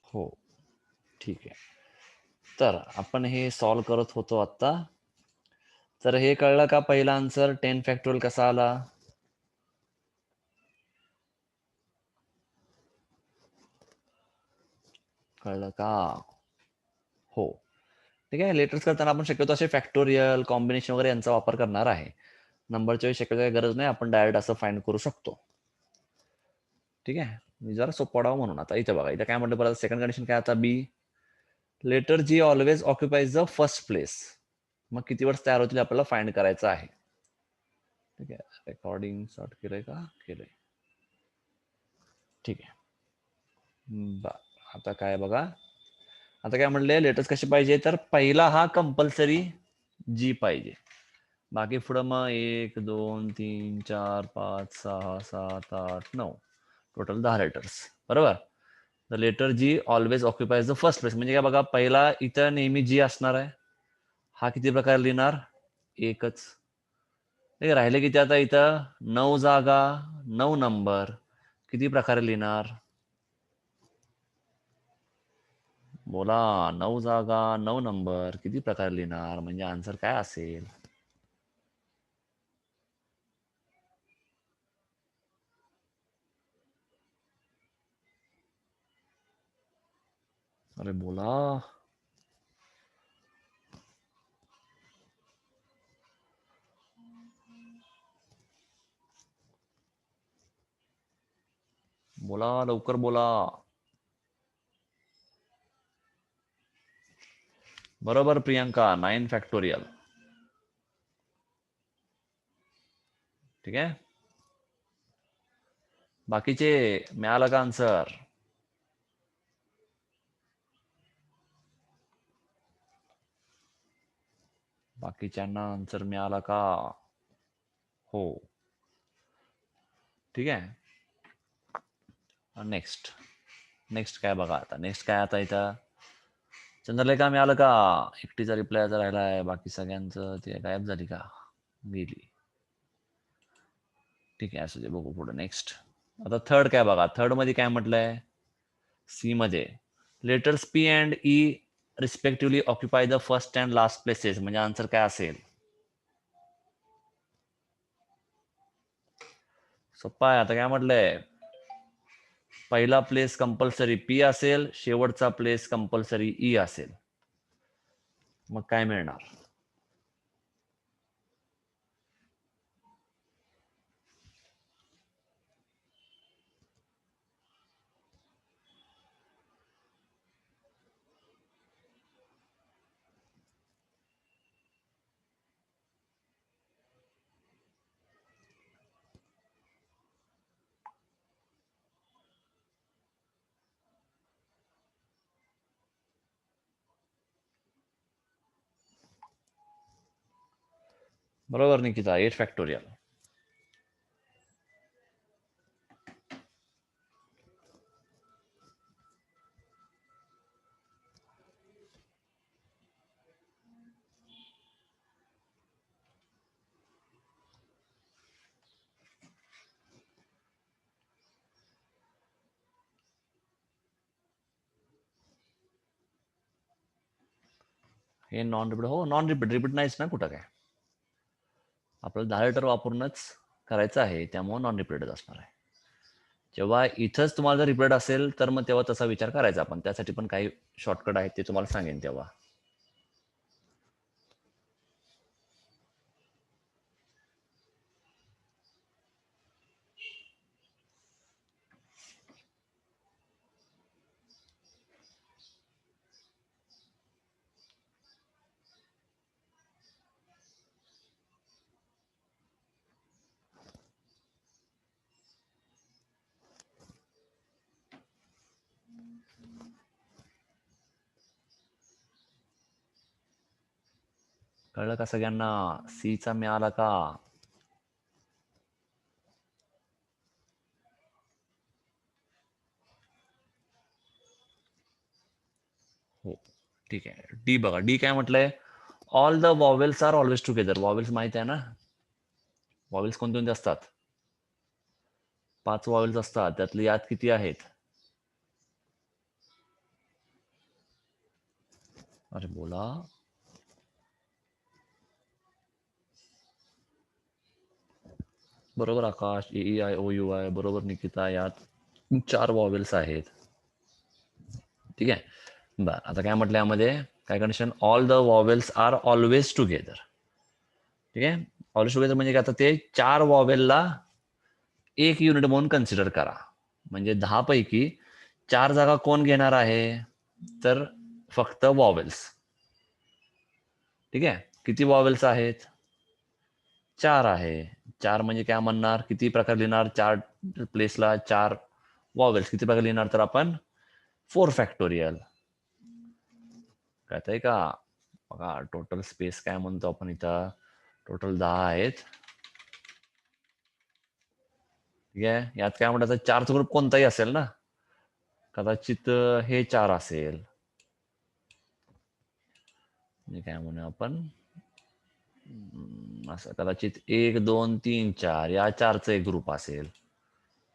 हो, ठीक आहे. तर आपण हे सॉल्व्ह करत होतो आता. तर हे कळलं का पहिला आन्सर 10 फॅक्टोरियल कसा आला? कळलं का? हो. ठीक आहे. लेटर्स करताना आपण शक्यतो असे फॅक्टोरियल, कॉम्बिनेशन वगैरे यांचा वापर करणार आहे. नंबरच्या वेळी शक्यतो काही गरज नाही. आपण डायरेक्ट असं फाइंड करू शकतो. ठीक आहे. मी जरा सोपं वाटावं म्हणून. आता इथे बघा. इथे काय म्हटलं परत सेकंड कंडिशन काय आता B. Letter G always occupies the first place. मग किती वर्ड्स तयार होतील आपल्याला फाइंड करायचं आहे. ठीक आहे. रेकॉर्डिंग स्टार्ट केलंय का? केलंय. ठीक आहे. आता काय बघा. आता काय म्हणले लेटर्स कसे पाहिजे तर पहिला हा कंपल्सरी जी पाहिजे. बाकी पुढं मग 1, 2, 3, 4, 5, 6, 7, 8, 9 टोटल 10 लेटर्स. बरोबर. The letter G always occupies the first place म्हणजे काय बघा पहिला इथं नेहमी जी असणार आहे. हा किती प्रकारे लिहिणार? एकच. राहिले किती आता इथं 9 जागा 9 नंबर किती प्रकारे लिहिणार? बोला 9 जागा 9 नंबर किती प्रकारे लिहिणार म्हणजे आन्सर काय असेल? अरे बोला. बोला लवकर बोला. बरोबर प्रियंका 9 फॅक्टोरियल. ठीक आहे. बाकीचे मिळालं का आन्सर? बाकीच्यांना आन्सर मिळाला का? हो. ठीक आहे. नेक्स्ट नेक्स्ट काय बघा आता नेक्स्ट काय आता इथं चंद्रलेखा मिळालं का? एकटीचा रिप्लाय आता राहिलाय बाकी सगळ्यांचं ते गायब झाली का? गेली. ठीक आहे असू दे बघू पुढे नेक्स्ट. आता थर्ड काय बघा थर्ड मध्ये काय म्हटलंय सी मध्ये letters P and E respectively occupy the first and last places म्हणजे आन्सर काय असेल? सोप्पा आहे. आता काय म्हटलंय पहिला प्लेस कंपल्सरी पी असेल शेवटचा प्लेस कंपल्सरी ई असेल. मग काय मिळणार? बरोबर निकिता 8 फॅक्टोरियल. हे नॉन रिपीट हो नॉन रिपीट रिपीट नाहीच ना कुठं काय. आपल्याला 10 लिटर वापरूनच करायचं आहे त्यामुळे नॉन रिपीटेड असणार आहे. जेव्हा इथंच तुम्हाला जर रिपीट असेल तर मग तेव्हा तसा विचार करायचा आपण त्यासाठी पण काही शॉर्टकट आहेत ते तुम्हाला सांगेन तेव्हा. कळलं का सगळ्यांना? सी चा मिळाला का? हो ठीक आहे. डी बघा डी काय म्हटलंय all the vowels are always together. Vowels माहित आहे ना? वॉवेल्स कोणते असतात? 5 वॉवेल्स असतात त्यातले यात किती आहेत? अरे बोला. बरोबर आकाश. AEIOUI. बरोबर निकिता. यात 4 वॉवेल्स आहेत. ठीक आहे. बर आता काय म्हटलं यामध्ये, काय condition, all the vowels are always together. ठीक आहे. ऑलवेज टुगेदर म्हणजे काय, आता ते 4 वॉवेलला एक युनिट म्हणून कन्सिडर करा. म्हणजे 10 पैकी 4 जागा कोण घेणार आहे, तर फक्त वॉवेल्स. ठीक आहे. किती वॉवेल्स आहेत, 4 आहे. 4 म्हणजे काय म्हणणार, किती प्रकार लिहिणार, 4 प्लेसला 4 वॉवेल्स किती प्रकार लिहिणार, तर आपण 4 फॅक्टोरियल. कळतंय का. बघा टोटल स्पेस काय म्हणतो आपण इथं, टोटल 10 आहेत. ठीक आहे. यात काय म्हणतात, 4चा ग्रुप कोणताही असेल ना, कदाचित हे 4 असेल, म्हणजे काय म्हणू आपण, असं कदाचित 1 2 3 4 या 4चा एक ग्रुप असेल.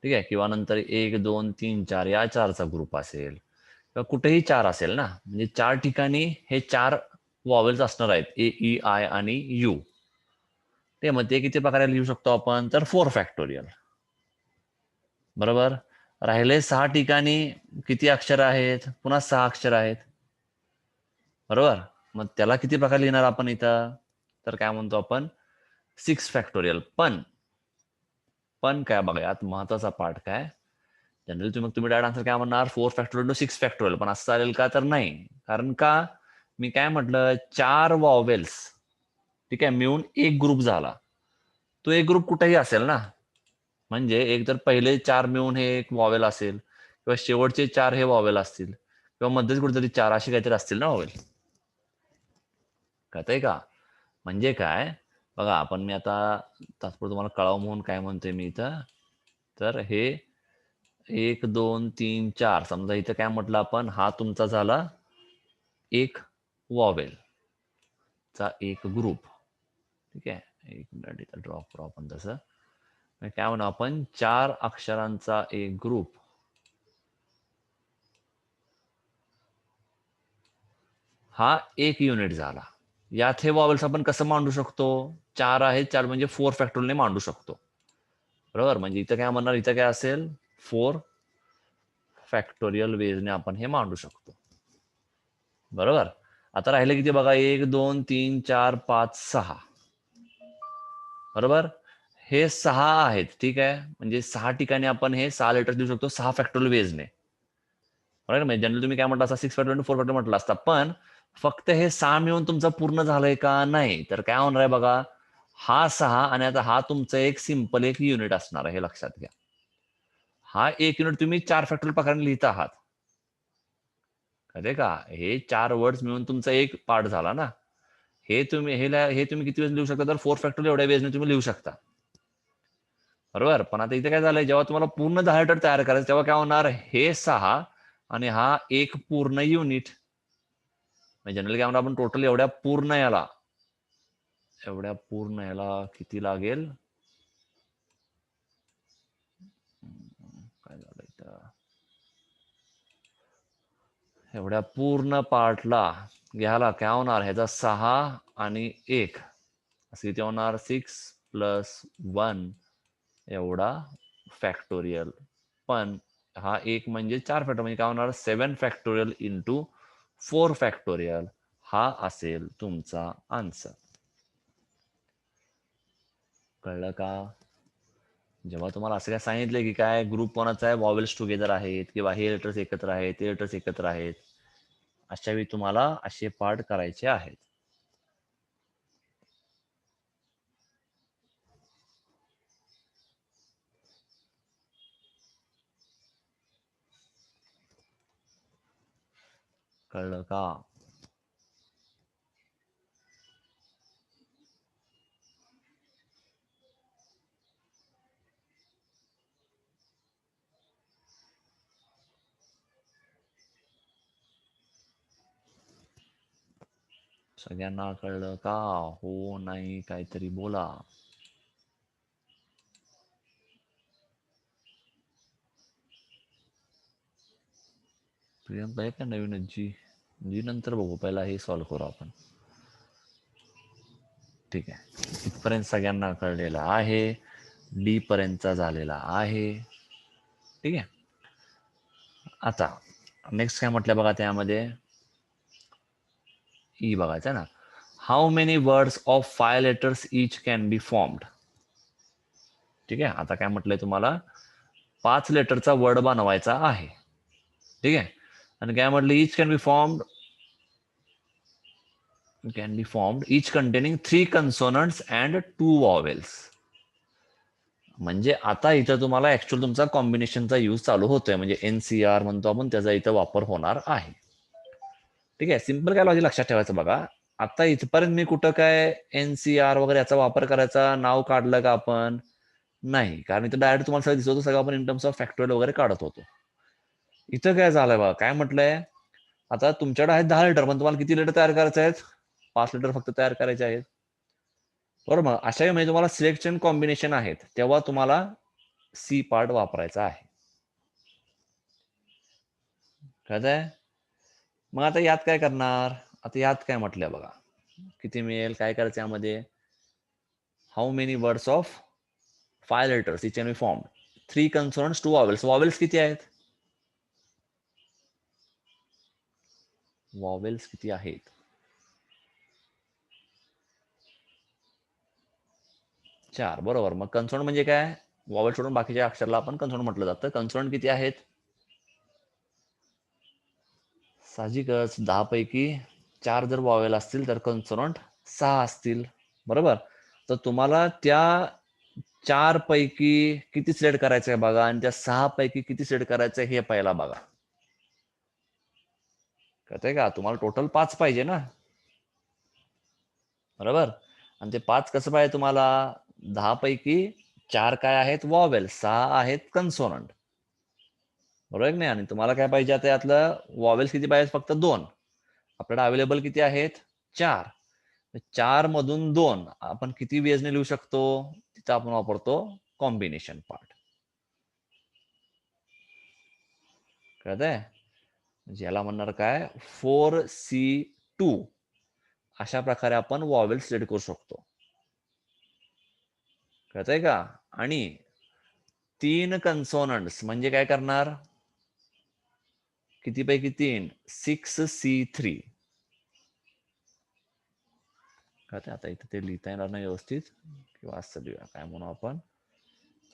ठीक आहे. किंवा नंतर 1 2 3 4 या 4चा ग्रुप असेल, किंवा कुठेही 4 असेल ना, म्हणजे 4 ठिकाणी हे 4 वॉवेल्स असणार आहेत, AEI आणि U. ते मग ते किती प्रकारे लिहू शकतो आपण, तर 4 फॅक्टोरियल. बरोबर. राहिले 6 ठिकाणी किती अक्षर आहेत, पुन्हा 6 अक्षर आहेत. बरोबर. मग त्याला किती प्रकार लिहिणार आपण इथं, तर काय म्हणतो आपण, 6 फॅक्टोरियल. पण काय बघा, यात महत्वाचा पार्ट काय, जनरली तुम्ही डायरेक्ट आन्सर काय म्हणणार, 4 फॅक्टोरियल टू 6 फॅक्टोरियल. पण असं चालेल का, तर नाही. कारण का, मी काय म्हटलं, 4 वॉवेल्स ठीक आहे मिळून एक ग्रुप झाला. तो एक ग्रुप कुठेही असेल ना, म्हणजे एक तर पहिले 4 मिळून हे एक वॉवेल असेल, किंवा शेवटचे 4 हे वॉवेल असतील, किंवा मध्येच कुठेतरी 4 अशी काहीतरी असतील ना वॉवेल. कळतंय का. म्हणजे काय, बघा आपण, मी आता तात्पुरतं तुम्हाला कळावं म्हणून काय म्हणतोय मी इथं, तर हे 1 2 3 4 समजा इथं काय म्हटलं आपण, हा तुमचा झाला एक वॉवेल चा एक ग्रुप. ठीक आहे. एक मिनिट इथं ड्रॉप करू आपण तसं. म्हणजे काय म्हणू आपण, 4 अक्षरांचा एक ग्रुप हा एक युनिट झाला. यात हे वॉवेल्स आपण कसं मांडू शकतो, 4 आहेत, 4 म्हणजे 4 फॅक्टोरियलने मांडू शकतो. बरोबर. म्हणजे इथं काय म्हणणार, इथं काय असेल, 4 फॅक्टोरियल वेजने आपण हे मांडू शकतो. बरोबर. आता राहिले किती बघा, 1 2 3 4 5 6. बरोबर. हे 6 आहेत. ठीक आहे. म्हणजे 6 ठिकाणी आपण हे 6 लेटर्स देऊ शकतो 6 फॅक्टोरियल वेजने. बरोबर. म्हणजे जनरली तुम्ही काय म्हटलं असता, 6 फॅक्टोरियल 4 फॅक्टोरियल म्हटलं असता. पण फक्त हे 6 मिळून तुमचं पूर्ण झालंय का, नाही. तर काय होणार आहे बघा, हा 6 आणि आता हा तुमचं एक सिंपल एक युनिट असणार आहे, हे लक्षात घ्या. हा एक युनिट तुम्ही 4 फॅक्टोरियल प्रकाराने लिहित आहात. कळते का. हे 4 वर्ड्स मिळून तुमचा एक पार्ट झाला ना. हे तुम्ही किती वेळेस लिहू शकता, तर 4 फॅक्टोरियल एवढ्या वेळेस तुम्ही लिहू शकता. बरोबर. पण आता इथे काय झालंय, जेव्हा तुम्हाला पूर्ण 10 लेटर तयार करायचं, तेव्हा काय होणार, हे 6 आणि हा एक पूर्ण युनिट. म्हणजे जनरली काय म्हणतो आपण, टोटल एवढ्या पूर्ण याला किती लागेल, काय झालं इथं, एवढ्या पूर्ण पार्टला घ्यायला काय होणार, ह्याचा 6 आणि 1 असं किती होणार, 6+1 एवढा फॅक्टोरियल. पण हा एक म्हणजे 4 फॅक्टोरियल, म्हणजे काय होणार, 7 फॅक्टोरियल इंटू 4 फॅक्टोरियल. हा असेल तुमचा आन्सर. कळलं का. जेव्हा तुम्हाला असं काय सांगितलं की काय ग्रुप कोणाचा आहे, वॉवेल्स टुगेदर आहेत, किंवा हे लेटर्स एकत्र आहेत, ते लेटर्स एकत्र आहेत, अशा वेळी तुम्हाला असे पार्ट करायचे आहेत. कळलं का. सगळ्यांना कळलं का, हो नाही काहीतरी बोला. प्रियंका आहे का नवीन आजी. जी नंतर बघू, पहिला हे सॉल्व्ह करू आपण. ठीक आहे, इथपर्यंत सगळ्यांना कळलेलं आहे. डी पर्यंतचा झालेला आहे. ठीक आहे, आता नेक्स्ट काय म्हटलं बघा त्यामध्ये, ई बघायचं ना. How many words of 5 letters each can be formed. ठीक आहे, आता काय म्हटलंय तुम्हाला, 5 लेटरचा वर्ड बनवायचा आहे. ठीक आहे, आणि काय म्हटलं, each can be formed each containing 3 consonants and 2 vowels. म्हणजे आता इथं तुम्हाला ऍक्च्युअल तुमचा कॉम्बिनेशनचा यूज चालू होतोय, म्हणजे NCR म्हणतो आपण, त्याचा इथं वापर होणार आहे. ठीक आहे, सिंपल काय लॉजिक लक्षात ठेवायचं बघा. आता इथपर्यंत मी कुठं काय NCR वगैरे याचा वापर करायचा नाव काढलं का आपण? नाही, कारण इथं डायरेक्ट तुम्हाला सगळं दिसत होतं, सगळं आपण इन टर्म्स ऑफ फॅक्टोरियल वगैरे काढत होतो. इथं काय झालंय बघा, काय म्हटलंय, आता तुमच्याकडे आहेत 10 लिटर, पण तुम्हाला किती लिटर तयार करायचे आहेत? 5 लिटर फक्त तयार करायचे आहेत. बरोबर, मग अशा वेळी म्हणजे तुम्हाला सिलेक्शन कॉम्बिनेशन आहेत, तेव्हा तुम्हाला सी पार्ट वापरायचा आहे. कळतंय? मग आता यात काय करणार? आता यात काय म्हटलंय बघा, किती मिळेल, काय करायचं यामध्ये, how many words of 5 letters each can be formed, 3 कन्सोनंट्स 2 vowels. Vowels किती आहेत? वॉवेल्स किती आहेत? 4. बरोबर, मग कन्सोनंट म्हणजे काय? वॉवेल सोडून बाकीच्या अक्षराला आपण कन्सोनंट म्हटलं जातं. कन्सोनंट किती आहेत? साहजिकच 10 पैकी 4 जर वॉवेल असतील तर कन्सोनंट 6 असतील. बरोबर, तर तुम्हाला त्या 4 पैकी किती सिलेक्ट करायचं आहे बघा, आणि त्या 6 पैकी किती सिलेक्ट करायचं आहे हे पहिला बघा. कळतंय का? तुम्हाला टोटल 5 पाहिजे ना, बरोबर, आणि ते 5 कसं पाहिजे तुम्हाला? 10 पैकी 4 काय आहेत? वॉवेल, 6 आहेत कन्सोनंट. बरोबर की नाही? आणि तुम्हाला काय पाहिजे आता यातलं, वॉवेल्स किती पाहिजे? फक्त 2. आपल्याला अवेलेबल किती आहेत? 4. 4 मधून 2 आपण किती वेजने लिहू शकतो? तिथं आपण वापरतो कॉम्बिनेशन पार्ट. कळतंय? म्हणजे याला म्हणणार काय, 4C2. अशा प्रकारे आपण वॉवेल सिलेक्ट करू शकतो. कळतंय का? आणि 3 कन्सोनंट्स म्हणजे काय करणार? किती पैकी 3? 6C3. कळतंय? आता इथे ते लिहिता येणार नाही व्यवस्थित, किंवा असं लिहूया, काय म्हणू आपण,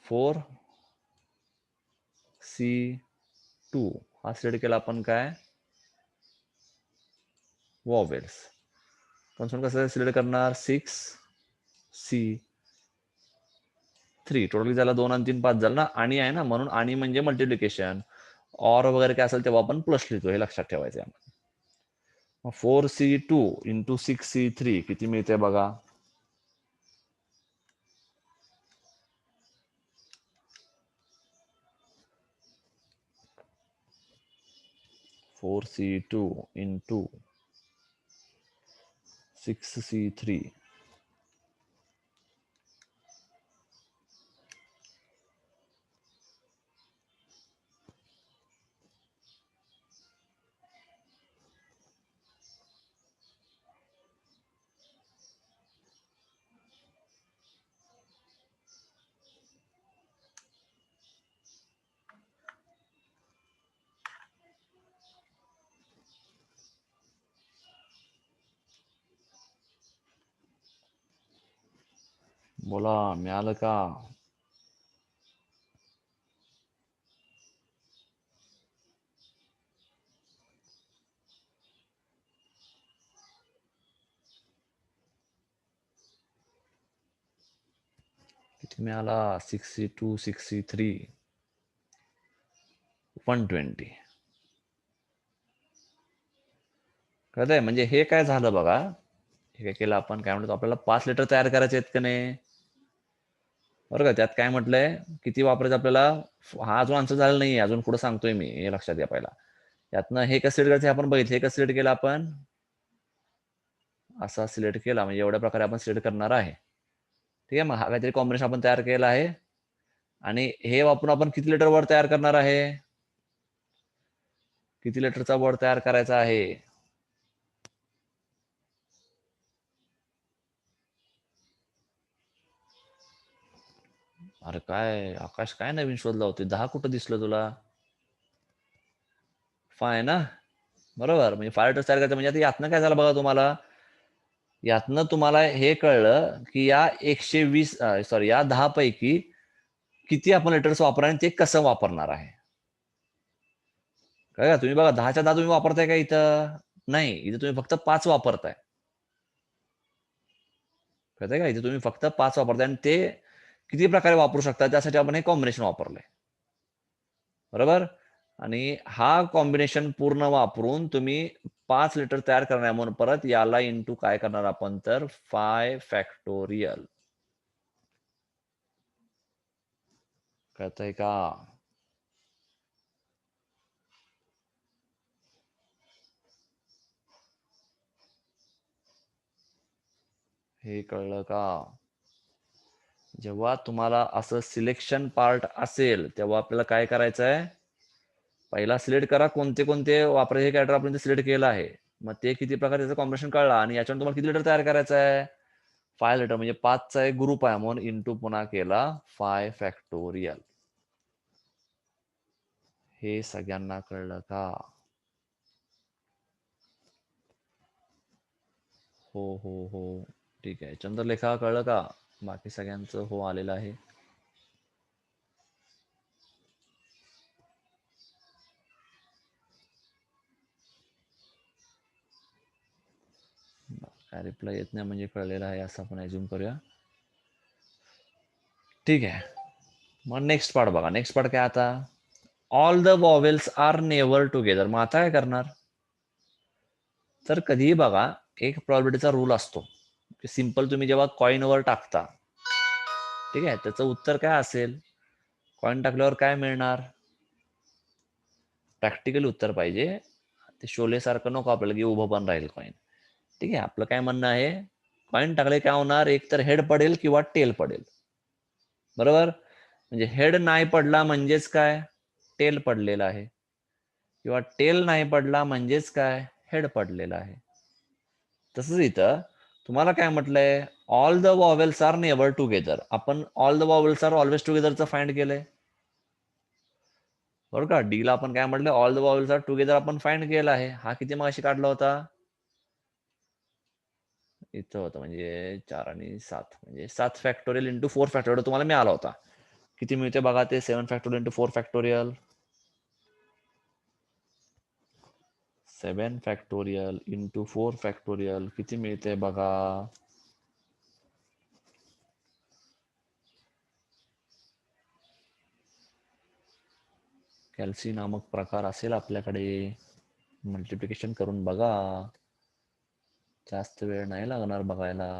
4C2 हा सिलेक्ट केला आपण काय? वॉवेल्स. कन्सोनंट कसं सिलेक्ट करणार? 6C3. टोटल झाला 2 आणि 3 5 झालं ना, आणि आहे ना, म्हणून आणि म्हणजे मल्टिप्लिकेशन. ऑर वगैरे काय असेल तेव्हा आपण प्लस लिहितो, हे लक्षात ठेवायचं आहे. 4C2 इंटू 6C3 किती मिळते बघा? 4C2 into 6C3. बोला, मिळालं का? किती मिळाला? 6C2 6C3 120. कळतंय? म्हणजे हे काय झालं बघा, हे काय केलं आपण, काय म्हणतो, आपल्याला 5 लिटर तयार करायचे आहेत का नाही? बरं का, त्यात काय म्हटलंय, किती वापरायचं आपल्याला? हा अजून आन्सर झालेला नाही, अजून पुढे सांगतोय मी, हे लक्षात घ्या पहिला. यातनं हे कसं सिलेक्ट करायचं आपण बघितलं. हे कसं सिलेक्ट केलं आपण? असा सिलेक्ट केला, म्हणजे एवढ्या प्रकारे आपण सिलेक्ट करणार आहे. ठीक आहे, मग हा काहीतरी कॉम्बिनेशन आपण तयार केलं आहे, आणि हे वापरून आपण किती लिटर वर तयार करणार आहे? किती लिटरचा वर तयार करायचा आहे? अरे काय आकाश, काय नवीन शोध लावतोय? 10 कुठं दिसलं तुला? फाय ना, बरोबर. म्हणजे फाय लेटर्स तयार करायचं म्हणजे आता यातनं काय झालं बघा तुम्हाला. यातनं तुम्हाला हे कळलं की या 120 सॉरी या 10 पैकी किती आपण लेटर्स वापरणार आणि ते कसं वापरणार आहे. कळलं का? तुम्ही बघा 10च्या 10 तुम्ही वापरताय का इथं? नाही. इथे तुम्ही फक्त 5 वापरताय. कळतंय का? इथे तुम्ही फक्त 5 वापरताय आणि ते किती प्रकारे वापरू शकता त्यासाठी आपण हे कॉम्बिनेशन वापरलंय. बरोबर? आणि हा कॉम्बिनेशन पूर्ण वापरून तुम्ही 5 लिटर तयार करणार आहे म्हणून परत याला इंटू काय करणार आपण तर 5 फॅक्टोरियल. कळतंय का? हे कळलं का? जेव्हा तुम्हाला असं सिलेक्शन पार्ट असेल, तेव्हा आपल्याला काय करायचं आहे? पहिला सिलेक्ट करा कोणते कोणते वापरायचे कॅरेक्टर आपण सिलेक्ट केलं आहे. मग ते किती प्रकार त्याचं कॉम्बिनेशन कळलं आणि याच्यावर तुम्हाला किती लिटर तयार करायचं आहे? 5 लिटर म्हणजे 5चा एक ग्रुप आहे म्हणून इंटू पुन्हा केला 5 फॅक्टोरियल. हे सगळ्यांना कळलं का? हो, हो, हो. ठीक आहे. चंद्रलेखा कळलं का? बाकी सगळ्यांचं हो आलेलं आहे. काय रिप्लाय येत नाही म्हणजे कळलेलं आहे असं आपण अज्युम करूया. ठीक आहे. मग नेक्स्ट पार्ट बघा. नेक्स्ट पार्ट काय आता? All the vowels are never together. मग आता काय करणार? तर कधीही बघा एक प्रॉबिलिटीचा रूल असतो. सिंपल तुम्ही जेव्हा कॉईनवर टाकता, ठीक आहे, त्याचं उत्तर काय असेल? कॉईन टाकल्यावर काय मिळणार? प्रॅक्टिकली उत्तर पाहिजे. ते शोले सारखं नको आपल्याला की उभं पण राहील कॉईन. ठीक आहे, आपलं काय म्हणणं आहे? कॉईन टाकले काय होणार? एक तर हेड पडेल किंवा टेल पडेल. बरोबर? म्हणजे हेड नाही पडला म्हणजेच काय? टेल पडलेला आहे. किंवा टेल नाही पडला म्हणजेच काय? हेड पडलेला आहे. तसंच इथं तुम्हाला काय म्हटलंय? All the vowels are never together. आपण all the vowels are always टुगेदरचं फाइंड केलंय. बरोबर का? डी ला आपण काय म्हटलं? All the vowels are together आपण फाइंड केला आहे. हा किती मगाशी काढला होता? इथं होतं म्हणजे 4 आणि 7 म्हणजे 7 फॅक्टोरियल इंटू 4 फॅक्टोरियल तुम्हाला मिळाला होता. किती मिळते बघा ते 7 factorial into 4 factorial. 7 factorial into 4 factorial किती मिळते बघा. कॅल्सी नामक प्रकार असेल आपल्याकडे. मल्टिप्लिकेशन करून बघा. जास्त वेळ नाही लागणार बघायला.